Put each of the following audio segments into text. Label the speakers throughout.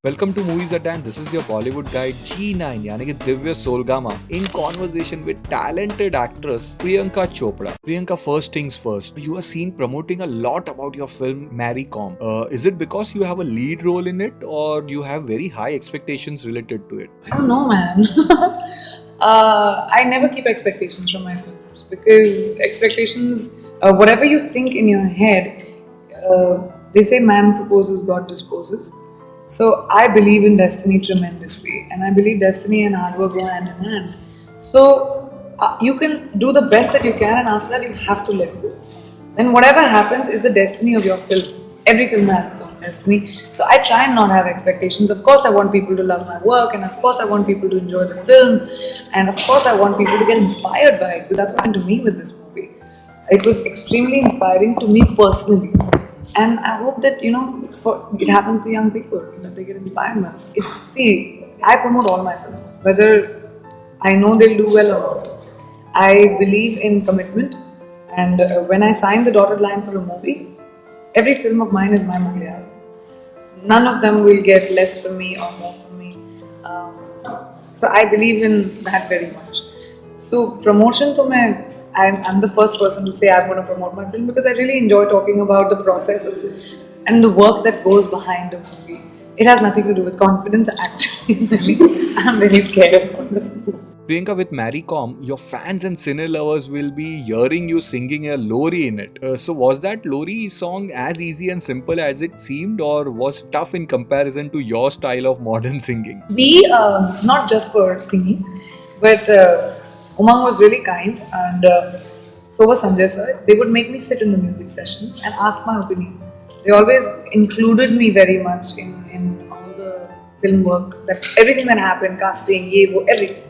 Speaker 1: Welcome to Movies at Time. This is your Bollywood guide G9 यानी कि Divya Soulgama in conversation with talented actress Priyanka Chopra. Priyanka, first things first, you are seen promoting a lot about your film Mary Com. Is it because you have a lead role in it or you have very high expectations related to it?
Speaker 2: I don't know, man. I never keep expectations from my films because expectations, whatever you think in your head, they say man proposes, God disposes. So I believe in destiny tremendously, and I believe destiny and hard work go hand in hand. So you can do the best that you can, and after that, you have to let go. Then whatever happens is the destiny of your film. Every film has its own destiny. So I try and not have expectations. Of course, I want people to love my work, and of course, I want people to enjoy the film, and of course, I want people to get inspired by it. Because that's what happened to me with this movie. It was extremely inspiring to me personally, and I hope that for it happens to young people that they get inspired by it. See, I promote all my films, whether I know they'll do well or not. I believe in commitment, and when I sign the dotted line for a movie, every film of mine is my Mughal. None of them will get less from me or more from me. Um, so I believe in that very much. So promotion, I'm the first person to say I'm going to promote my film because I really enjoy talking about the process and the work that goes behind a movie. It has nothing to do with confidence. Actually, I'm very scared about this movie.
Speaker 1: Priyanka, with Mary Com, your fans and cine lovers will be hearing you singing a Lori in it. So, was that Lori song as easy and simple as it seemed, or was tough in comparison to your style of modern singing?
Speaker 2: We, not just for singing, but Umang was really kind, and so was Sanjay sir. They would make me sit in the music sessions and ask my opinion. They always included me very much in all the film work, that everything that happened, casting, ye, wo, everything.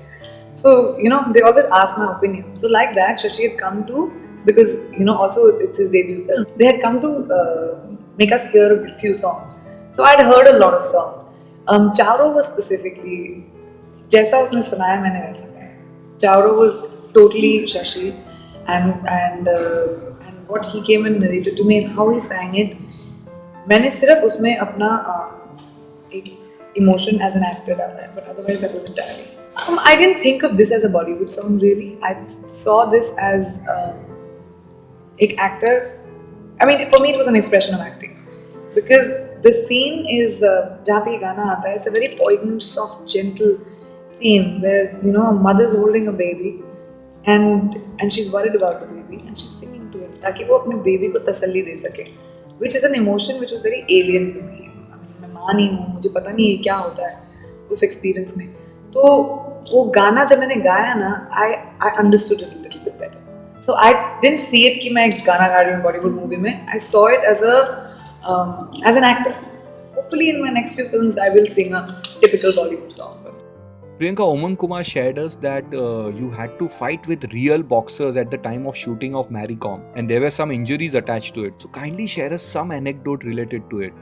Speaker 2: So, they always ask my opinion. So, like that, Shashi had come to, because, also it's his debut film, they had come to make us hear a few songs. So, I'd heard a lot of songs. Chauro was specifically, जैसा उसने सुनाया मैंने वैसा गाया. Chauro was totally Shashi, and what he came and narrated to me and how he sang it, मैंने सिर्फ उसमें अपना एक emotion as an actor डाला है, but otherwise that was entirely. I didn't think of this as a Bollywood song really. I saw this as एक actor. I mean, for me it was an expression of acting because the scene is जहाँ पे ये गाना आता है. It's a very poignant, soft, gentle scene where a mother's holding a baby and she's worried about the baby and she's singing to him ताकि वो अपने baby को तसल्ली दे सके, which is an emotion which was very alien to me. I mean, मैं माँ नहीं हूँ, मुझे पता नहीं है क्या होता है उस experience में. तो वो गाना जब मैंने गाया ना, I understood it a little bit better. So I didn't see it कि मैं एक गाना गा रही हूँ Bollywood movie में. I saw it as an actor. Hopefully in my next few films I will sing a typical Bollywood song.
Speaker 1: Priyanka, Umang Kumar shared us that you had to fight with real boxers at the time of shooting of Mary Com, and there were some injuries attached to it. So kindly share us some anecdote related to it.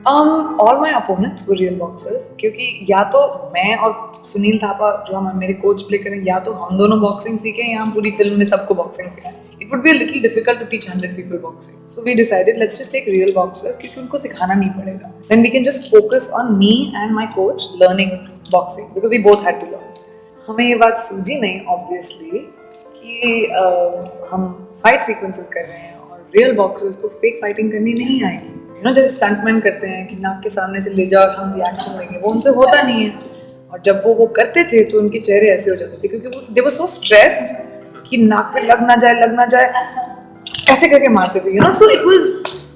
Speaker 2: All my opponents were real boxers क्योंकि या तो मैं और सुनील थापा जो हम मेरे coach play करें, या तो हम दोनों बॉक्सिंग सीखें या हम पूरी फिल्म में सबको बॉक्सिंग सिखाएं. It would be a little difficult to teach 100 people boxing. So we decided let's just take real boxers क्योंकि उनको सिखाना नहीं पड़ेगा. Then we can just focus on me and my coach learning boxing because we both had to learn. हमें ये बात सूझी नहीं obviously कि हम फाइट सीक्वेंसेस कर रहे हैं और रियल बॉक्सर्स को फेक फाइटिंग करनी नहीं आएगी. जैसे स्टंटमैन करते हैं कि नाक के सामने से ले जाओ और हम रिएक्शन देंगे, वो उनसे होता नहीं है. और जब वो करते थे तो उनके चेहरे ऐसे हो जाते थे क्योंकि वो दे वर सो स्ट्रेस्ड कि नाक पे लग ना जाए ऐसे करके मारते थे. सो इट वाज,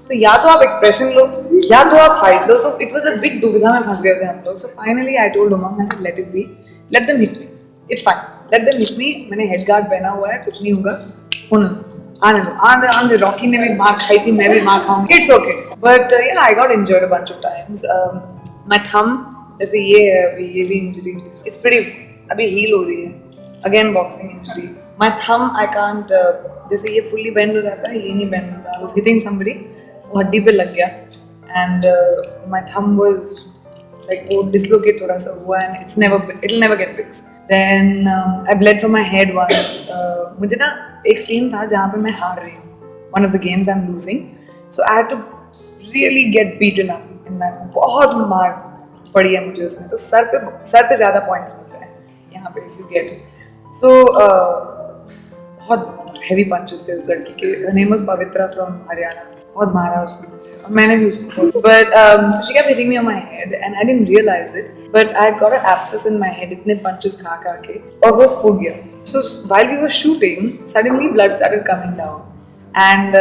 Speaker 2: तो या तो आप एक्सप्रेशन लो या तो आप फाइट लो. तो इट वाज अ बिग दुविधा में फंस गए थे हम लोग. So finally I told Umang, I said let it be, let them hit me, it's fine, let them hit me. मैंने हेड गार्ड पहना हुआ है, कुछ नहीं होगा, होना आने. रॉकी ने भी मार खाई थी, मैं भी मार खाऊंगी, इट्स ओके. बट या I got injured a bunch of times. My thumb, जैसे ये है अभी, ये भी इंजरी, इट्स प्रीटी, अभी हील हो रही है. Again boxing injury. My thumb I can't, जैसे ये फुल्ली बेंड हो जाता है, ये नहीं बेंड होता. आई वाज हिटिंग समबडी, वो हड्डी पे लग गया and my thumb was like वो dislocate थोड़ा सा हुआ and it'll never get fixed. Then I bled from my head once. मुझे ना एक scene था जहाँ पे मैं हार रही हूँ, one of the games I'm losing, so I had to really get beaten up in that. बहुत मार, पड़ी है मुझे उसमें, तो सर पे ज़्यादा पॉइंट्स मिलते हैं यहाँ पे इफ यू गेट इट। सो बहुत हैवी पंचेस थे उस लड़की के। her name was Pavitra from Haryana. बहुत मारा उसने मुझे और मैंने भी उसको। But so she kept hitting me on my head and I didn't realize it, but I had got an abscess in my head इतने punches खा के और वो फूट गया। So while we were shooting, suddenly blood started coming down. And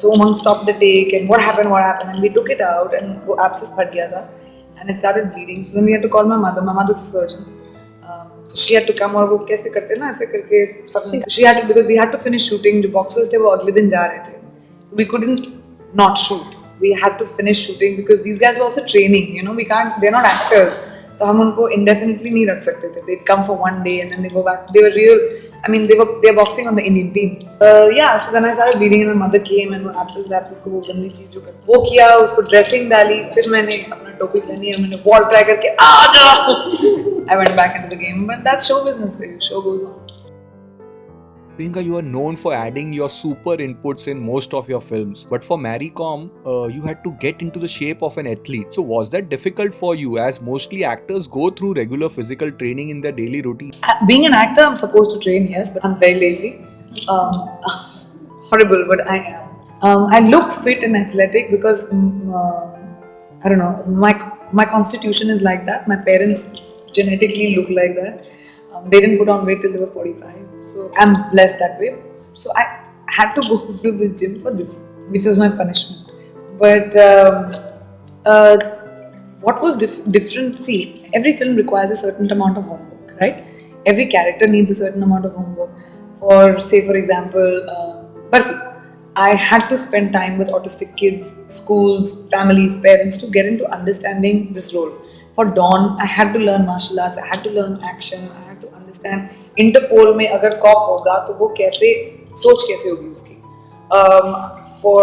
Speaker 2: so Umang stopped the take and what happened and we took it out and वो abscess फट गया था and it started bleeding. So then we had to call my mother. My mother's a surgeon. So she had to come और वो कैसे करते ना ऐसे करके something. She had to because we had to finish shooting. जो boxers थे वो अगले दिन जा रहे थे. So we couldn't not shoot. We had to finish shooting because these guys were also training. You know, we can't. They're not actors. तो हम उनको indefinitely नहीं रख सकते थे. They'd come for one day and then they go back. They were real. I mean, they're boxing on the Indian team. Yeah. So then I started bleeding and my mother came and वो abscess को वो गंदी चीज जो कर वो किया उसको dressing डाली फिर मैंने अपना टोपी पहनी और मैंने wall try करके आ जाओ. I went back into the game, but that's show business for you. Show goes on.
Speaker 1: Priyanka, you are known for adding your super inputs in most of your films, but for Mary Com, you had to get into the shape of an athlete. So was that difficult for you, as mostly actors go through regular physical training in their daily routine?
Speaker 2: Being an actor, I'm supposed to train, yes, but I'm very lazy. Um, horrible, but I am. I look fit and athletic because I don't know, my constitution is like that. My parents genetically look like that. They didn't put on weight till they were 45, so I'm blessed that way. So I had to go to the gym for this, which was my punishment. But what was different? See, every film requires a certain amount of homework, right? Every character needs a certain amount of homework. For, say, for example, Barfi. I had to spend time with autistic kids, schools, families, parents to get into understanding this role. For Dawn, I had to learn martial arts, I had to learn action, I had to understand Interpol में अगर corp होगा तो वो कैसे सोच कैसे होगी उसकी. For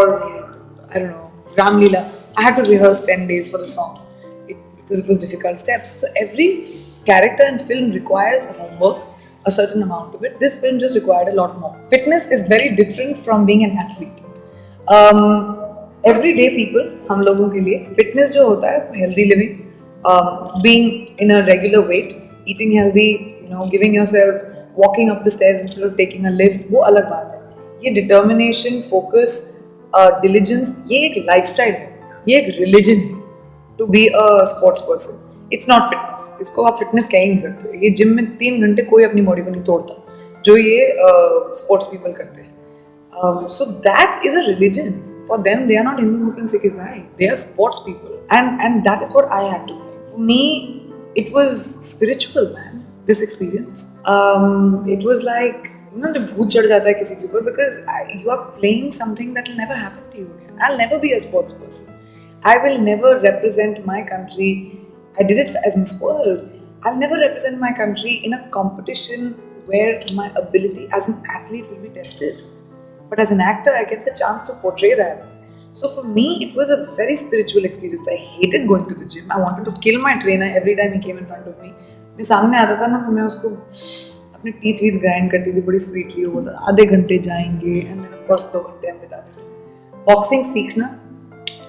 Speaker 2: I don't know Ramlila, I had to rehearse 10 days for the song because it was difficult steps. So every character in film requires homework, a certain amount of it. This film just required a lot more. Fitness is very different from being an athlete. Everyday people, हम लोगों के लिए fitness जो होता है healthy living, being in a regular weight, eating healthy, you know, giving yourself, walking up the stairs instead of taking a lift, वो अलग बात है. ये determination, focus, diligence, ये एक lifestyle है, ये एक religion है. To be a sports person, it's not fitness. इसको आप fitness कह ही नहीं सकते. ये जिम में 3 घंटे कोई अपनी बॉडी को नहीं तोड़ता, जो ये sports people करते हैं. So that is a religion. For them, they are not Hindu, Muslim, Sikh, Isai. They are sports people, and that is what I had to do. For me, it was spiritual, man. This experience, it was like, you know, जब भूत चढ़ जाता है किसी के ऊपर because you are playing something that will never happen to you again. I'll never be a sports person. I will never represent my country. I did it as Miss World. I'll never represent my country in a competition where my ability as an athlete will be tested. But as an actor, I get the chance to portray that. So for me, it was a very spiritual experience. I hated going to the gym. I wanted to kill my trainer every time he came in front of me. मैं सामने आता था ना तो मैं उसको अपने teeth with grind करती थी बड़ी स्वीटली. वो बोलता आधे घंटे जाएंगे एंड देन ऑफ कोर्स 2 घंटे हम बिताते थे. बॉक्सिंग सीखना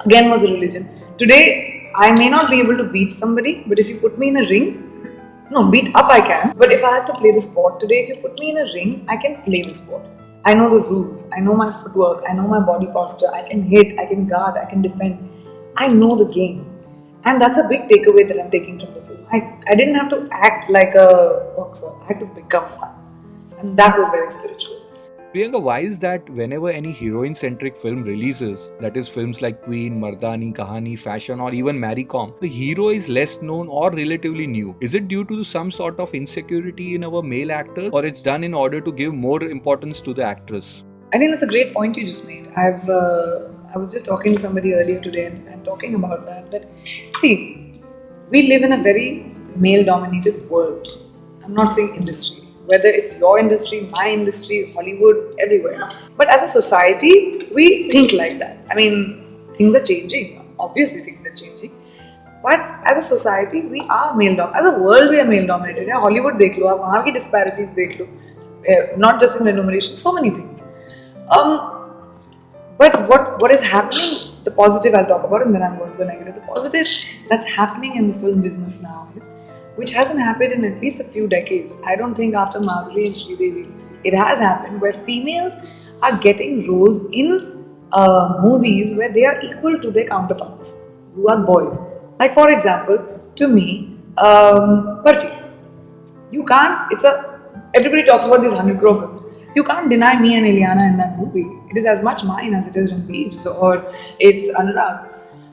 Speaker 2: again was a religion. Today, I may not be able to beat somebody, but if you put me in a ring, no, beat up I can. But if I have to play the sport today, if you put me in a ring, I can play the sport. I know the rules. I know my footwork. I know my body posture. I can hit. I can guard. I can defend. I know the game. And that's a big takeaway that I'm taking from the film. I didn't have to act like a boxer. I had to become one. And that was very spiritual.
Speaker 1: Priyanka, why is that whenever any heroine-centric film releases, that is films like Queen, Mardani, Kahani, Fashion or even Mary Com, the hero is less known or relatively new? Is it due to some sort of insecurity in our male actors, or it's done in order to give more importance to the actress?
Speaker 2: I think that's a great point you just made. I was just talking to somebody earlier today and talking about that. But see, we live in a very male-dominated world. I'm not saying industry. Whether it's your industry, my industry, Hollywood, everywhere. But as a society, we think like that. I mean, things are changing. Obviously, things are changing. But as a society, we are male-dominated. As a world, we are male-dominated. Yeah, Hollywood, dekh lo, aap wahan ki disparities dekh lo. Not just in remuneration, so many things. But what is happening The positive I'll talk about, and then I'm going to the negative. The positive that's happening in the film business now is, which hasn't happened in at least a few decades. I don't think after Madhuri and Sridevi, it has happened where females are getting roles in movies where they are equal to their counterparts, who are boys. Like for example, to me, Barfi. You can't. It's a. Everybody talks about these 100 crore films. You can't deny me and Ileana in that movie. It is as much mine as it is Ranveer's, or it's Anurag's,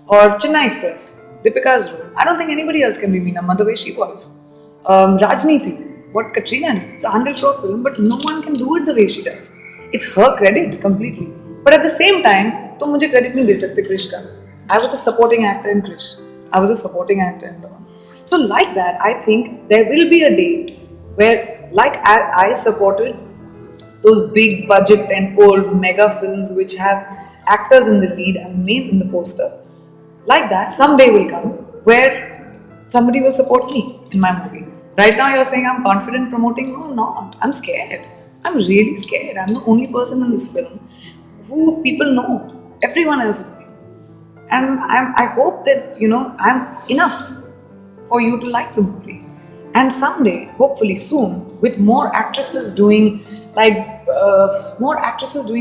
Speaker 2: or Chennai Express, Deepika's role. I don't think anybody else can be Meena the way she was. Rajniti, what Katrina did. It's a 100 crore film, but no one can do it the way she does. It's her credit completely. But at the same time, तुम मुझे credit नहीं दे सकते क्रिश का. I was a supporting actor in Krish. I was a supporting actor in Dawn. So like that, I think there will be a day where, like I supported those big budget tentpole mega films which have actors in the lead and name in the poster. Like that, someday will come where somebody will support me in my movie. Right now, you're saying I'm confident promoting. No, I'm not. I'm scared. I'm really scared. I'm the only person in this film who people know. Everyone else is new. And I hope that, I'm enough for you to like the movie. And someday, hopefully soon, with more actresses doing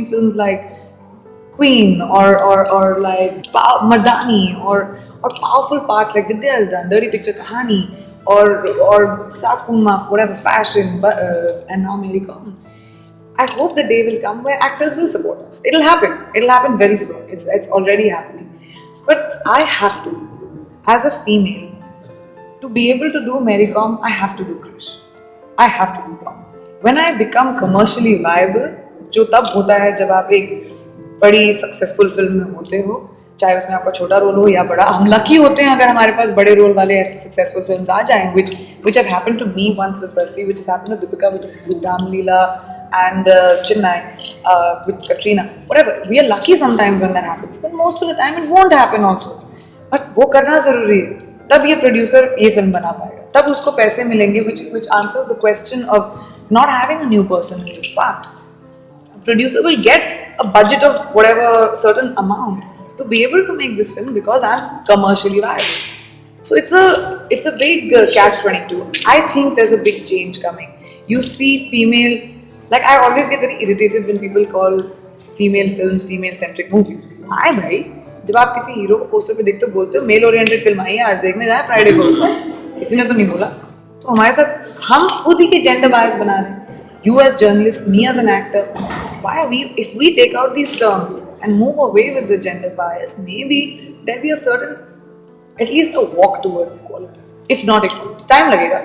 Speaker 2: films like Queen or like Mardani or powerful parts like Vidya has done, Dirty Picture Kahani or Saas Kumma, whatever, fashion, and now Mary Kom. I hope the day will come where actors will support us. It'll happen. It'll happen very soon. It's already happening. But I have to, as a female, to be able to do Mary Kom, I have to do Krish. I have to do Tom. When I become commercially viable, जो तब होता है जब आप एक बड़ी successful film में होते हो, चाहे उसमें आपका छोटा रोल हो या बड़ा. हम लकी होते हैं अगर हमारे पास बड़े रोल वाले ऐसे सक्सेसफुल फिल्म्स आ जाएं, which have happened to me once with Barfi, which has happened to Deepika with Ram Leela and Chennai with Katrina. Whatever, we are lucky sometimes when that happens, but most of the time it won't happen also. But वो करना जरूरी है. तब ये producer ये film बना पाएगा, तब उसको पैसे मिलेंगे, which answers the question of not having a new person in this part. A producer will get a budget of whatever certain amount to be able to make this film because I'm commercially viable. So it's a big catch-22. I think there's a big change coming. You see female, like I always get very irritated when people call female films female-centric movies. Why भाई? जब आप किसी hero को poster पे देखते हो बोलते हो मेल ओरिएंटेड फिल्म आई है आज देखने जाए फ्राइडे को, किसी ने तो नहीं बोला. तो हमारे साथ हम खुद ही के जेंडर बायस बना रहे हैं. You as journalist, me as an actor, why are we? If we take out these terms and move away with the gender bias, maybe there'll be a certain, at least a walk towards equality, if not equality. Time lagega.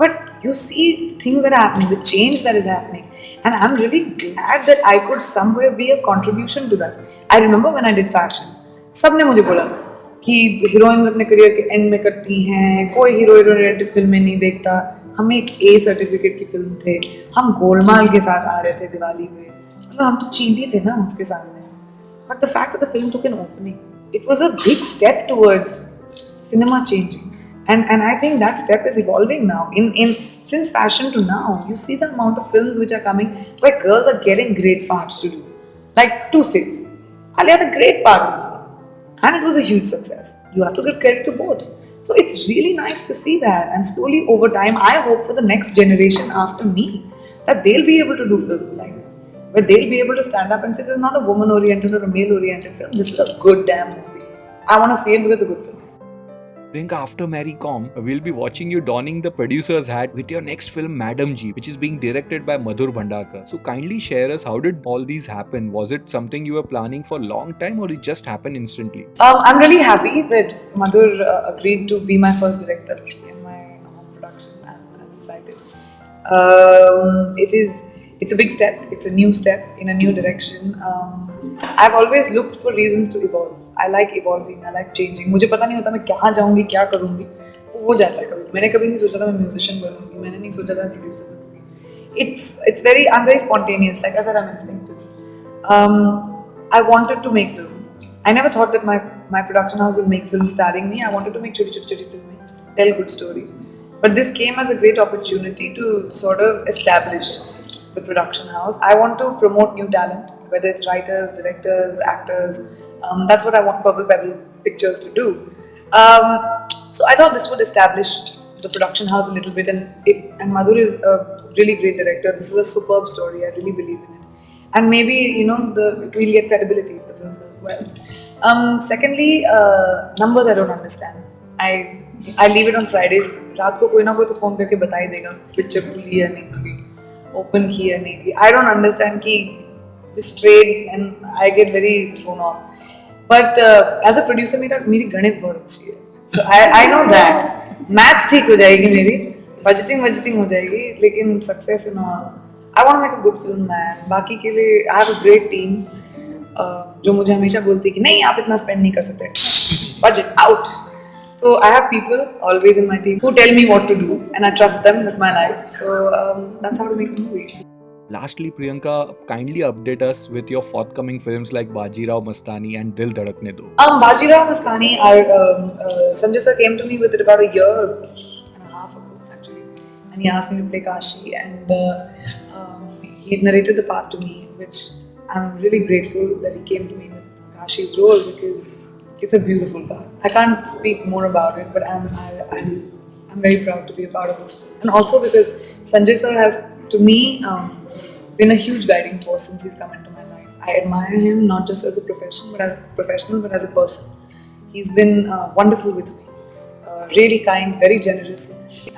Speaker 2: But you see things that are happening, the change that is happening, and I'm really glad that I could somewhere be a contribution to that. I remember when I did fashion. सबने मुझे बोला था कि heroines अपने career के and में करती हैं, कोई हीरो रिलेटेड फिल्में नहीं देखता. हम एक ए सर्टिफिकेट की फिल्म थे, हम गोलमाल के साथ आ रहे थे दिवाली में, मतलब हम तो चींटी थे ना उसके सामने. But the fact that the film took an opening, it was a big step towards cinema changing, and I think that step is evolving now. In since fashion to now, you see the amount of films which are coming where girls are getting great parts to do, like Two States. Ali had a great part of it, and it was a huge success. You have to give credit to both. So it's really nice to see that, and slowly over time, I hope for the next generation after me that they'll be able to do films like that, where they'll be able to stand up and say, "This is not a woman-oriented or a male-oriented film. This is a good damn movie. I want to see it because it's a good film."
Speaker 1: Priyanka, after Mary Kom, we'll be watching you donning the producer's hat with your next film, Madam G, which is being directed by Madhur Bhandarkar. So kindly share us, how did all these happen? Was it something you were planning for a long time or it just happened instantly?
Speaker 2: I'm really happy that Madhur agreed to be my first director in my home production. I'm excited. It's a big step. It's a new step in a new direction. I've always looked for reasons to evolve. I like evolving. I like changing. मुझे पता नहीं होता मैं कहाँ जाऊँगी, क्या करूँगी, वो हो जाता है कभी. मैंने कभी नहीं सोचा था मैं म्यूजिशियन बनूँगी. मैंने नहीं सोचा था प्रोड्यूसर बनूँगी. I'm very spontaneous. Like I said, I'm instinctive. I wanted to make films. I never thought that my production house would make films starring me. I wanted to make छोटी films, tell good stories. But this came as a great opportunity to sort of establish the production house. I want to promote new talent, whether it's writers, directors, actors, That's what I want Purple Pebble Pictures to do. So I thought this would establish the production house a little bit, and Madhur is a really great director. This is a superb story. I really believe in it, and maybe it will get credibility if the film does well. Secondly, numbers I don't understand. I leave it on Friday. रात को कोई ना कोई तो phone करके बता ही देगा picture खुली है नहीं खुली, ओपन की है नहीं की. I don't understand कि this trade and I get very thrown off. But as a producer मेरी गणित बहुत अच्छी है. So I know that maths ठीक हो जाएगी मेरी, budgeting हो जाएगी, लेकिन success and all. I want to make a good film man. बाकी के लिए I have a great team जो मुझे हमेशा बोलती है कि नहीं आप इतना spend नहीं कर सकते. Budget out. So I have people always in my team who tell me what to do, and I trust them with my life. So that's how to make a movie.
Speaker 1: Lastly, Priyanka, kindly update us with your forthcoming films like Bajirao Mastani and Dil Dhadakne Do.
Speaker 2: Bajirao Mastani, Sanjay sir came to me with it about a year and a half ago, actually, and he asked me to play Kashi, and he narrated the part to me, which I'm really grateful that he came to me with Kashi's role because it's a beautiful part. I can't speak more about it, but I'm very proud to be a part of this film, and also because Sanjay sir has, to me, been a huge guiding force since he's come into my life. I admire him not just as a professional, but as a person. He's been wonderful with me, really kind, very generous,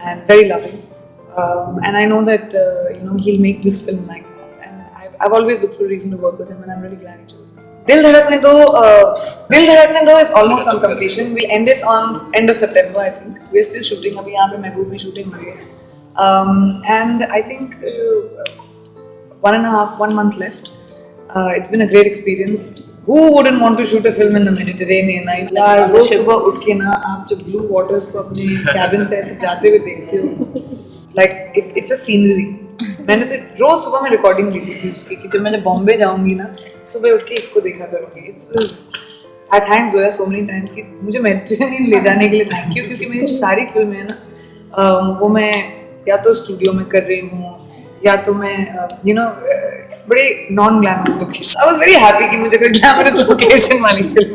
Speaker 2: and very loving. And I know that he'll make this film like that. And I've always looked for a reason to work with him, and I'm really glad he chose me. Dil Dhadakne Do is almost on completion. We'll end it on end of September, I think. We're still shooting. अभी यहाँ पे महबूब में shooting हो रही है. And I think 1 month left. It's been a great experience. Who wouldn't want to shoot a film in the Mediterranean? यार रोज सुबह उठ के ना आप जब blue waters को अपने cabin से ऐसे जाते हुए देखते हो, like it's a scenery. मैंने तो रोज सुबह में रिकॉर्डिंग ली थी उसकी कि जब मैं बॉम्बे जाऊंगी ना सुबह उठ के इसको देखा करूंगी. आई thank Zoya so many times कि मुझे मेडिटेरेनियन ले जाने के लिए थैंक यू, क्योंकि मेरी जो सारी फिल्में हैं ना वो मैं या तो स्टूडियो में कर रही हूँ या तो मैं बड़े non glamorous location. I was very happy कि मुझे कोई ग्लैमरस लोकेशन वाली फिल्म